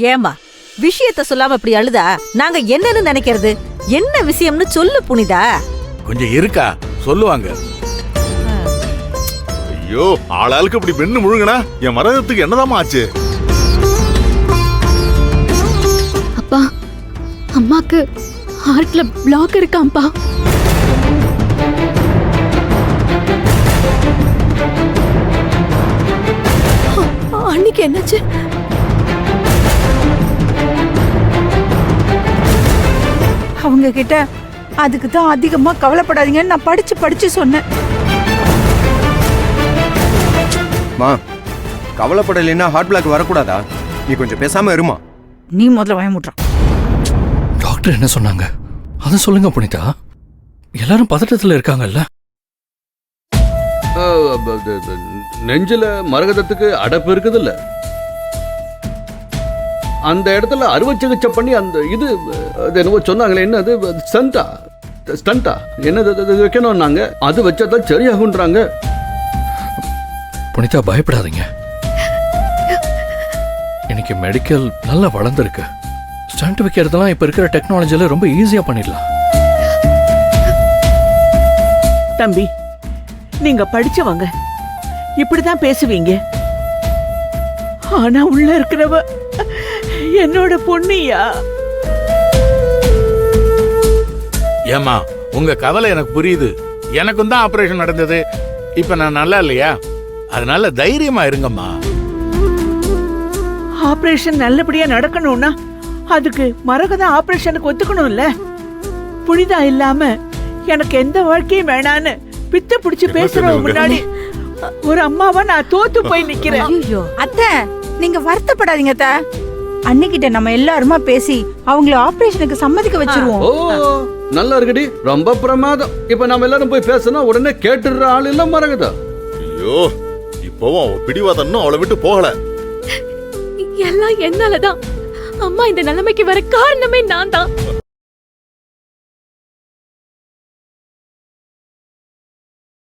ஏமா விஷயத்த சொல்லாம இப்படி அழுதா நாங்க என்னன்னு நினைக்கிறது? என்ன விஷயம்னு சொல்லு புனிதா. கொஞ்சம் இருக்கா சொல்லுவாங்க. ஐயோ, ஆளாளுக்கு இப்படி பெண்ணு முழுங்கனா என் மரகத்துக்கு என்னதாமா ஆச்சு? அப்பா, அம்மாக்கு ஹார்ட்ல பிளாக் இருக்காம்பா. அன்னைக்கு என்னாச்சு? அவங்க கிட்ட அதுக்கு தான் அதிகமா கவலைப்படாதீங்கன்னு நான் படிச்சு சொன்னேன். மா, கவலைப்படலைன்னா ஹார்ட் பிளாக் வரக்கூடாதா? நீ கொஞ்சம் பேசாம இருமா. நீ முதல்ல பயமுட்றான். டாக்டர் என்ன சொன்னாங்க அதை சொல்லுங்க புனிதா. எல்லாரும் பதட்டத்துல இருக்காங்கல்ல. நெஞ்சில மரகதத்துக்கு அடப்பு இருக்குதுல்ல, அந்த இடத்துல அறுவை சிகிச்சை பண்ணி அந்த இது என்னவோ சொன்னாங்களே, என்ன அது ஸ்டண்டா என்னது வைக்கணும்னாங்க. அது வச்சாதான் சரியாகுன்றாங்க. புனிதா பயப்படாதீங்க. இன்னைக்கு மெடிக்கல் நல்லா வளர்ந்துருக்கு. ஸ்டண்ட் வைக்கிறதெல்லாம் இப்ப இருக்கிற டெக்னாலஜில ரொம்ப ஈஸியா பண்ணிடலாம். தம்பி, நீங்க படிச்சவங்க இப்படிதான் பேசுவீங்க. ஆனா உள்ள இருக்கிறவ என்னோட பொண்ணியா. ஏமா உங்க கவலை எனக்கு புரியுது. எனக்கும் தான் ஆபரேஷன் நடந்தது. இப்ப நான் நல்லா இல்லையா? அதனால தைரியமா இருங்கம்மா. ஆபரேஷன் நல்லபடியா நடக்கணும்னா அதுக்கு மரகத ஆபரேஷனுக்கு ஒத்துக்கணும்ல. புனிதா இல்லாம எனக்கு எந்த வாழ்க்கையும் வேணான்னு பித்த பிடிச்சு பேசுறவங்க முன்னாடி ஒரு அம்மாவா நான் தோத்து போய் நிக்கிறேன். ஐயோ அத்தை, நீங்க வருத்தப்படாதீங்க அத்தை. அன்னைக்கிட்ட நம்ம எல்லாருமா பேசி அவங்கள ஆபரேஷனுக்கு சம்மதிக்க வச்சிருவோம். ஓ, நல்லா இருக்குடி, ரொம்ப பிரமாதம். இப்ப நாம எல்லாரும் போய் பேசினா உடனே கேட்டுடுற ஆள் இல்ல மரகதா. ஐயோ, இப்பவும் அவ பிடிவாதம் அவளை விட்டு போகல. எல்லாம் என்னாலதான். அம்மா இந்த நிலைமைக்கு வர காரணமே நான் தான்.